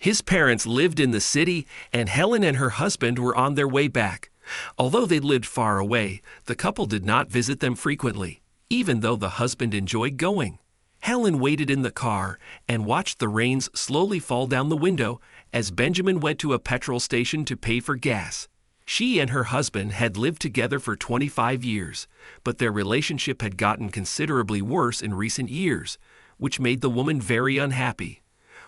His parents lived in the city, and Helen and her husband were on their way back. Although they lived far away, the couple did not visit them frequently, even though the husband enjoyed going. Helen waited in the car and watched the rains slowly fall down the window as Benjamin went to a petrol station to pay for gas. She and her husband had lived together for 25 years, but their relationship had gotten considerably worse in recent years, which made the woman very unhappy.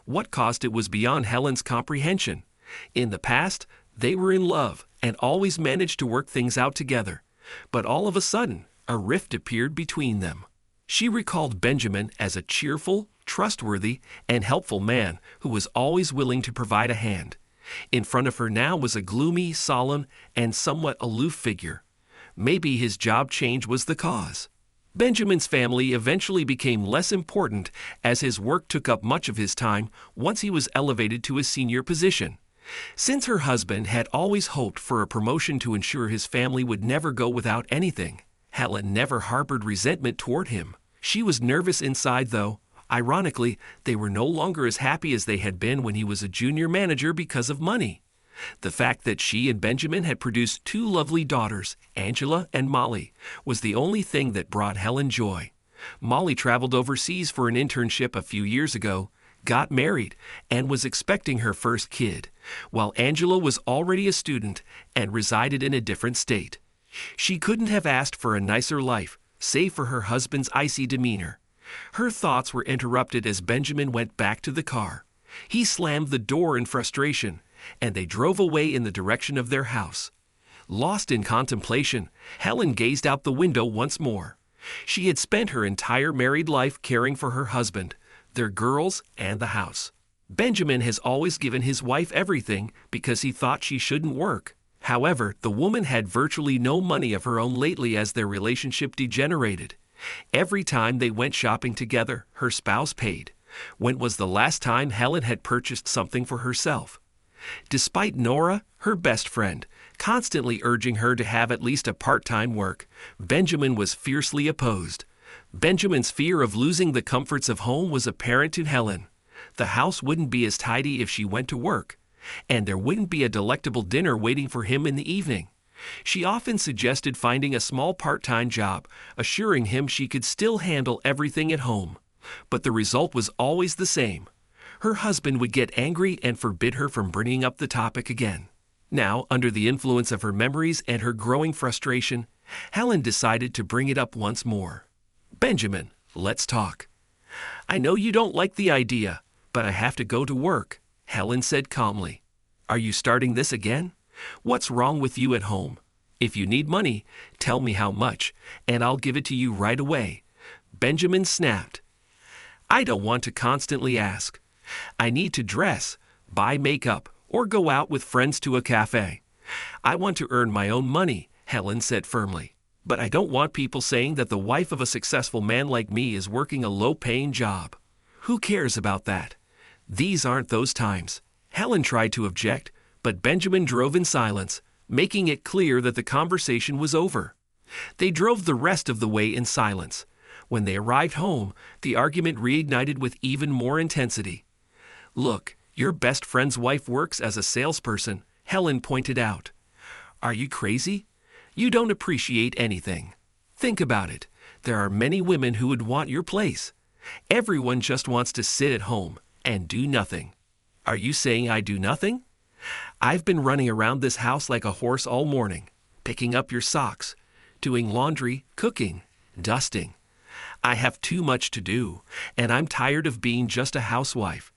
What caused it was beyond Helen's comprehension. In the past, they were in love and always managed to work things out together, but all of a sudden, a rift appeared between them. She recalled Benjamin as a cheerful, trustworthy, and helpful man who was always willing to provide a hand. In front of her now was a gloomy, solemn, and somewhat aloof figure. Maybe his job change was the cause. Benjamin's family eventually became less important as his work took up much of his time once he was elevated to a senior position. Since her husband had always hoped for a promotion to ensure his family would never go without anything, Helen never harbored resentment toward him. She was nervous inside, though. Ironically, they were no longer as happy as they had been when he was a junior manager because of money. The fact that she and Benjamin had produced two lovely daughters, Angela and Molly, was the only thing that brought Helen joy. Molly traveled overseas for an internship a few years ago, got married, and was expecting her first kid, while Angela was already a student and resided in a different state. She couldn't have asked for a nicer life, save for her husband's icy demeanor. Her thoughts were interrupted as Benjamin went back to the car. He slammed the door in frustration, and they drove away in the direction of their house. Lost in contemplation, Helen gazed out the window once more. She had spent her entire married life caring for her husband, their girls, and the house. Benjamin has always given his wife everything because he thought she shouldn't work. However, the woman had virtually no money of her own lately as their relationship degenerated. Every time they went shopping together, her spouse paid. When was the last time Helen had purchased something for herself? Despite Nora, her best friend, constantly urging her to have at least a part-time work, Benjamin was fiercely opposed. Benjamin's fear of losing the comforts of home was apparent to Helen. The house wouldn't be as tidy if she went to work, and there wouldn't be a delectable dinner waiting for him in the evening. She often suggested finding a small part-time job, assuring him she could still handle everything at home. But the result was always the same. Her husband would get angry and forbid her from bringing up the topic again. Now, under the influence of her memories and her growing frustration, Helen decided to bring it up once more. "Benjamin, let's talk." "I know you don't like the idea, but I have to go to work," Helen said calmly. "Are you starting this again? What's wrong with you at home? If you need money, tell me how much, and I'll give it to you right away." Benjamin snapped. "I don't want to constantly ask. I need to dress, buy makeup, or go out with friends to a cafe. I want to earn my own money," Helen said firmly. "But I don't want people saying that the wife of a successful man like me is working a low-paying job. Who cares about that? These aren't those times." Helen tried to object, but Benjamin drove in silence, making it clear that the conversation was over. They drove the rest of the way in silence. When they arrived home, the argument reignited with even more intensity. "Look, your best friend's wife works as a salesperson," Helen pointed out. "Are you crazy? You don't appreciate anything. Think about it. There are many women who would want your place. Everyone just wants to sit at home and do nothing. Are you saying I do nothing? I've been running around this house like a horse all morning, picking up your socks, doing laundry, cooking, dusting. I have too much to do, and I'm tired of being just a housewife.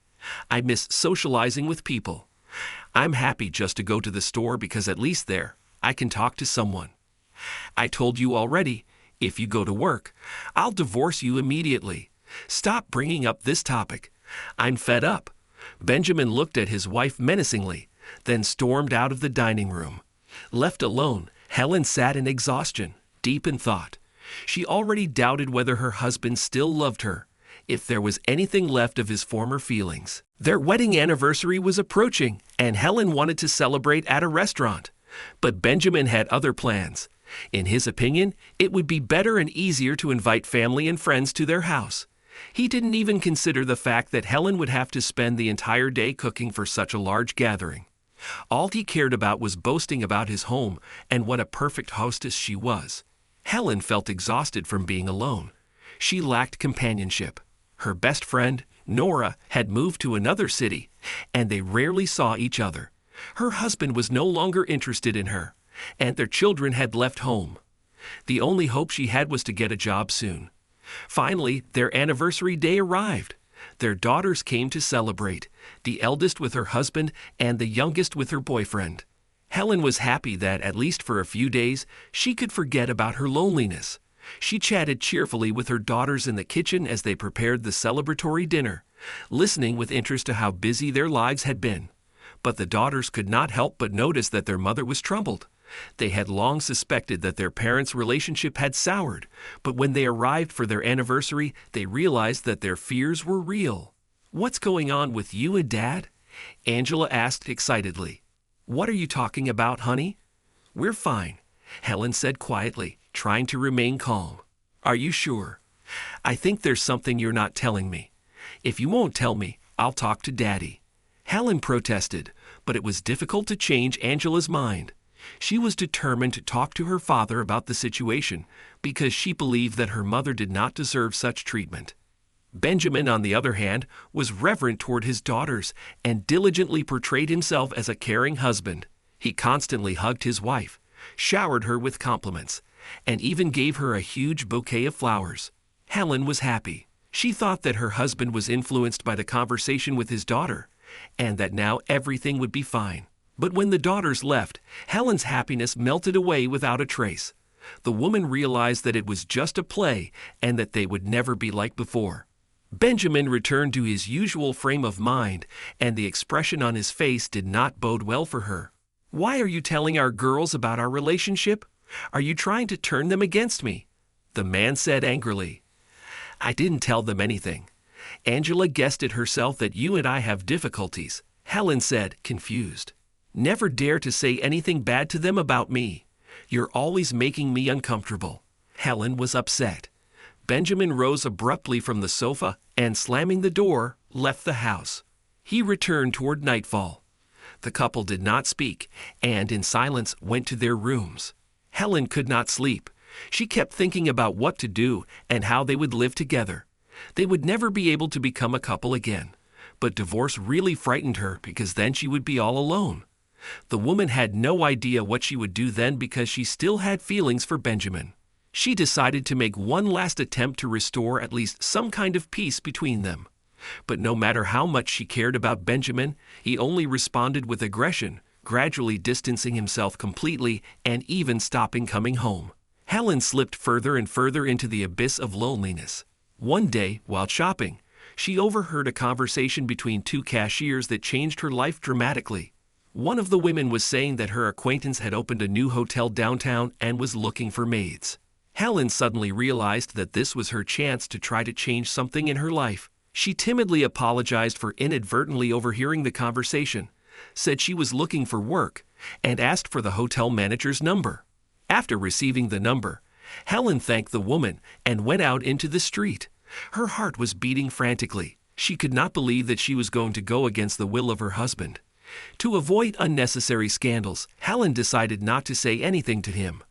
I miss socializing with people. I'm happy just to go to the store because at least there, I can talk to someone. I told you already, if you go to work, I'll divorce you immediately. Stop bringing up this topic. I'm fed up." Benjamin looked at his wife menacingly, then stormed out of the dining room. Left alone, Helen sat in exhaustion, deep in thought. She already doubted whether her husband still loved her, if there was anything left of his former feelings. Their wedding anniversary was approaching, and Helen wanted to celebrate at a restaurant. But Benjamin had other plans. In his opinion, it would be better and easier to invite family and friends to their house. He didn't even consider the fact that Helen would have to spend the entire day cooking for such a large gathering. All he cared about was boasting about his home and what a perfect hostess she was. Helen felt exhausted from being alone. She lacked companionship. Her best friend, Nora, had moved to another city, and they rarely saw each other. Her husband was no longer interested in her, and their children had left home. The only hope she had was to get a job soon. Finally, their anniversary day arrived. Their daughters came to celebrate, the eldest with her husband and the youngest with her boyfriend. Helen was happy that, at least for a few days, she could forget about her loneliness. She chatted cheerfully with her daughters in the kitchen as they prepared the celebratory dinner, listening with interest to how busy their lives had been. But the daughters could not help but notice that their mother was troubled. They had long suspected that their parents' relationship had soured, but when they arrived for their anniversary, they realized that their fears were real. "What's going on with you and Dad?" Angela asked excitedly. "What are you talking about, honey?" "We're fine," Helen said quietly, trying to remain calm. "Are you sure? I think there's something you're not telling me. If you won't tell me, I'll talk to Daddy." Helen protested, but it was difficult to change Angela's mind. She was determined to talk to her father about the situation because she believed that her mother did not deserve such treatment. Benjamin, on the other hand, was reverent toward his daughters and diligently portrayed himself as a caring husband. He constantly hugged his wife, showered her with compliments, and even gave her a huge bouquet of flowers. Helen was happy. She thought that her husband was influenced by the conversation with his daughter, and that now everything would be fine. But when the daughters left, Helen's happiness melted away without a trace. The woman realized that it was just a play and that they would never be like before. Benjamin returned to his usual frame of mind, and the expression on his face did not bode well for her. "Why are you telling our girls about our relationship? Are you trying to turn them against me?" the man said angrily. "I didn't tell them anything. Angela guessed it herself that you and I have difficulties," Helen said, confused. "Never dare to say anything bad to them about me. You're always making me uncomfortable." Helen was upset. Benjamin rose abruptly from the sofa and, slamming the door, left the house. He returned toward nightfall. The couple did not speak and, in silence, went to their rooms. Helen could not sleep. She kept thinking about what to do and how they would live together. They would never be able to become a couple again. But divorce really frightened her because then she would be all alone. The woman had no idea what she would do then because she still had feelings for Benjamin. She decided to make one last attempt to restore at least some kind of peace between them. But no matter how much she cared about Benjamin, he only responded with aggression, gradually distancing himself completely and even stopping coming home. Helen slipped further and further into the abyss of loneliness. One day, while shopping, she overheard a conversation between two cashiers that changed her life dramatically. One of the women was saying that her acquaintance had opened a new hotel downtown and was looking for maids. Helen suddenly realized that this was her chance to try to change something in her life. She timidly apologized for inadvertently overhearing the conversation, said she was looking for work, and asked for the hotel manager's number. After receiving the number, Helen thanked the woman and went out into the street. Her heart was beating frantically. She could not believe that she was going to go against the will of her husband. To avoid unnecessary scandals, Helen decided not to say anything to him.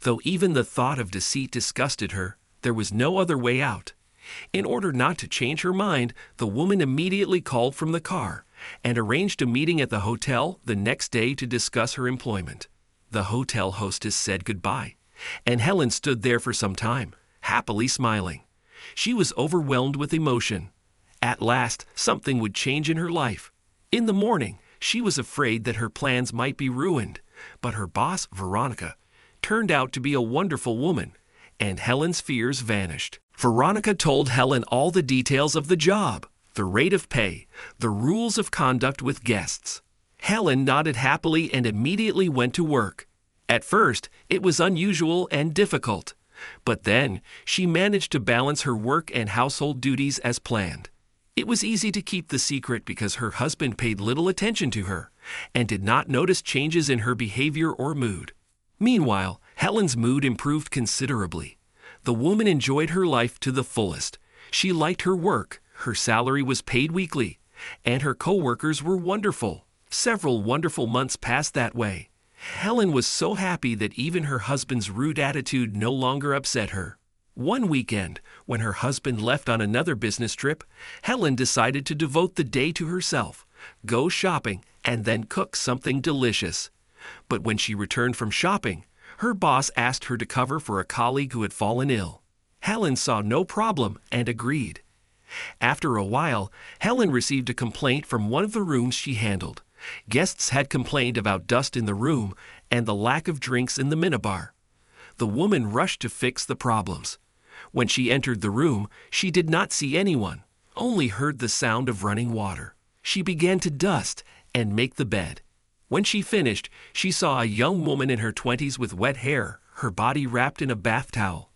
Though even the thought of deceit disgusted her, there was no other way out. In order not to change her mind, the woman immediately called from the car and arranged a meeting at the hotel the next day to discuss her employment. The hotel hostess said goodbye, and Helen stood there for some time, happily smiling. She was overwhelmed with emotion. At last, something would change in her life. In the morning, she was afraid that her plans might be ruined, but her boss, Veronica, turned out to be a wonderful woman, and Helen's fears vanished. Veronica told Helen all the details of the job, the rate of pay, the rules of conduct with guests. Helen nodded happily and immediately went to work. At first, it was unusual and difficult, but then she managed to balance her work and household duties as planned. It was easy to keep the secret because her husband paid little attention to her and did not notice changes in her behavior or mood. Meanwhile, Helen's mood improved considerably. The woman enjoyed her life to the fullest. She liked her work, her salary was paid weekly, and her co-workers were wonderful. Several wonderful months passed that way. Helen was so happy that even her husband's rude attitude no longer upset her. One weekend, when her husband left on another business trip, Helen decided to devote the day to herself, go shopping, and then cook something delicious. But when she returned from shopping, her boss asked her to cover for a colleague who had fallen ill. Helen saw no problem and agreed. After a while, Helen received a complaint from one of the rooms she handled. Guests had complained about dust in the room and the lack of drinks in the minibar. The woman rushed to fix the problems. When she entered the room, she did not see anyone, only heard the sound of running water. She began to dust and make the bed. When she finished, she saw a young woman in her 20s with wet hair, her body wrapped in a bath towel.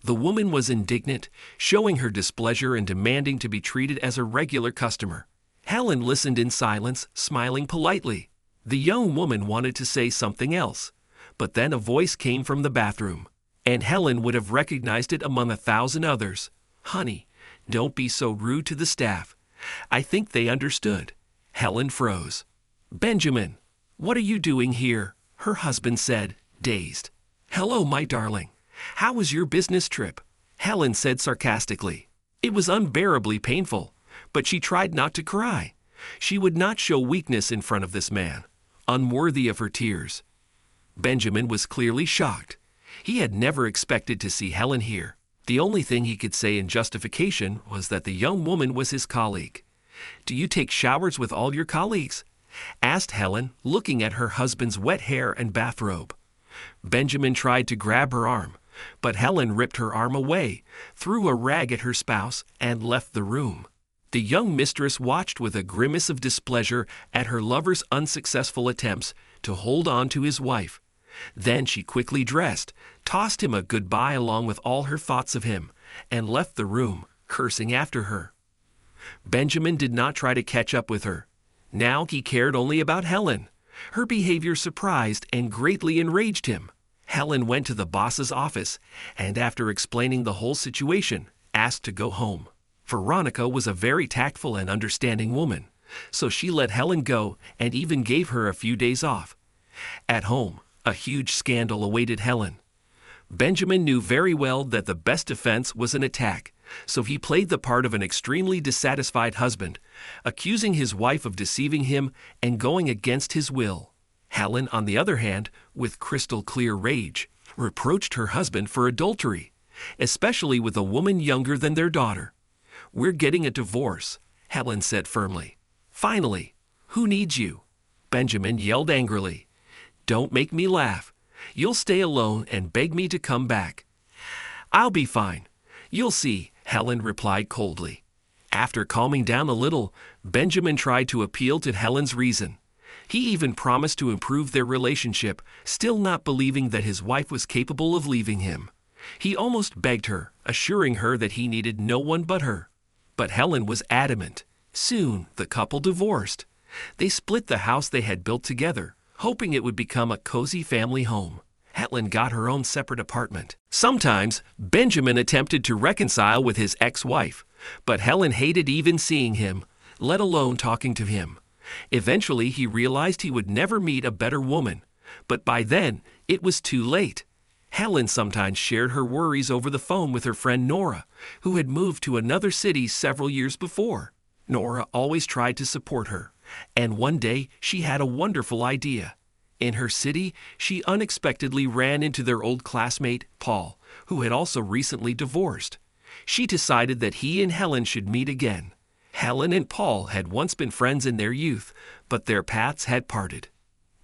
The woman was indignant, showing her displeasure and demanding to be treated as a regular customer. Helen listened in silence, smiling politely. The young woman wanted to say something else, but then a voice came from the bathroom, and Helen would have recognized it among 1,000 others. "Honey, don't be so rude to the staff." I think they understood. Helen froze. "Benjamin, what are you doing here?" her husband said, dazed. "Hello, my darling. How was your business trip?" Helen said sarcastically. It was unbearably painful, but she tried not to cry. She would not show weakness in front of this man, unworthy of her tears. Benjamin was clearly shocked. He had never expected to see Helen here. The only thing he could say in justification was that the young woman was his colleague. "Do you take showers with all your colleagues?" asked Helen, looking at her husband's wet hair and bathrobe. Benjamin tried to grab her arm, but Helen ripped her arm away, threw a rag at her spouse, and left the room. The young mistress watched with a grimace of displeasure at her lover's unsuccessful attempts to hold on to his wife. Then she quickly dressed, tossed him a goodbye along with all her thoughts of him, and left the room, cursing after her. Benjamin did not try to catch up with her. Now he cared only about Helen. Her behavior surprised and greatly enraged him. Helen went to the boss's office, and after explaining the whole situation, asked to go home. Veronica was a very tactful and understanding woman, so she let Helen go and even gave her a few days off. At home, a huge scandal awaited Helen. Benjamin knew very well that the best defense was an attack, so he played the part of an extremely dissatisfied husband, accusing his wife of deceiving him and going against his will. Helen, on the other hand, with crystal-clear rage, reproached her husband for adultery, especially with a woman younger than their daughter. "We're getting a divorce," Helen said firmly. "Finally, who needs you?" Benjamin yelled angrily. "Don't make me laugh. You'll stay alone and beg me to come back." "I'll be fine. You'll see," Helen replied coldly. After calming down a little, Benjamin tried to appeal to Helen's reason. He even promised to improve their relationship, still not believing that his wife was capable of leaving him. He almost begged her, assuring her that he needed no one but her. But Helen was adamant. Soon, the couple divorced. They split the house they had built together, hoping it would become a cozy family home. Helen got her own separate apartment. Sometimes, Benjamin attempted to reconcile with his ex-wife, but Helen hated even seeing him, let alone talking to him. Eventually, he realized he would never meet a better woman, but by then, it was too late. Helen sometimes shared her worries over the phone with her friend Nora, who had moved to another city several years before. Nora always tried to support her, and one day she had a wonderful idea. In her city, she unexpectedly ran into their old classmate, Paul, who had also recently divorced. She decided that he and Helen should meet again. Helen and Paul had once been friends in their youth, but their paths had parted.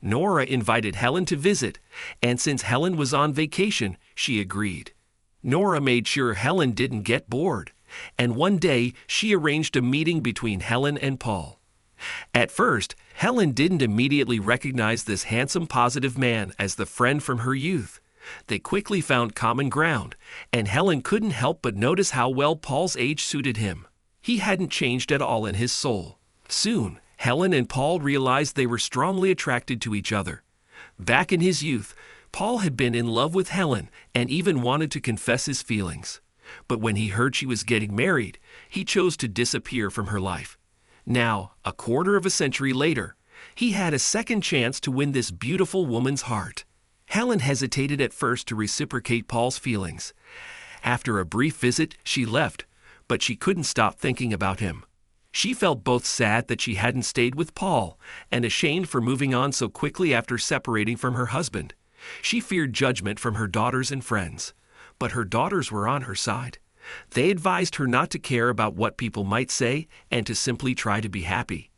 Nora invited Helen to visit, and since Helen was on vacation, she agreed. Nora made sure Helen didn't get bored, and one day she arranged a meeting between Helen and Paul. At first, Helen didn't immediately recognize this handsome, positive man as the friend from her youth. They quickly found common ground, and Helen couldn't help but notice how well Paul's age suited him. He hadn't changed at all in his soul. Soon, Helen and Paul realized they were strongly attracted to each other. Back in his youth, Paul had been in love with Helen and even wanted to confess his feelings. But when he heard she was getting married, he chose to disappear from her life. Now, a quarter of a century later, he had a second chance to win this beautiful woman's heart. Helen hesitated at first to reciprocate Paul's feelings. After a brief visit, she left, but she couldn't stop thinking about him. She felt both sad that she hadn't stayed with Paul and ashamed for moving on so quickly after separating from her husband. She feared judgment from her daughters and friends, but her daughters were on her side. They advised her not to care about what people might say and to simply try to be happy.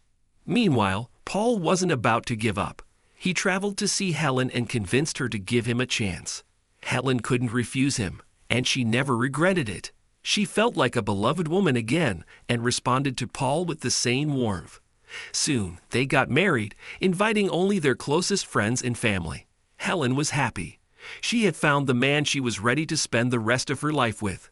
Meanwhile, Paul wasn't about to give up. He traveled to see Helen and convinced her to give him a chance. Helen couldn't refuse him, and she never regretted it. She felt like a beloved woman again and responded to Paul with the same warmth. Soon, they got married, inviting only their closest friends and family. Helen was happy. She had found the man she was ready to spend the rest of her life with.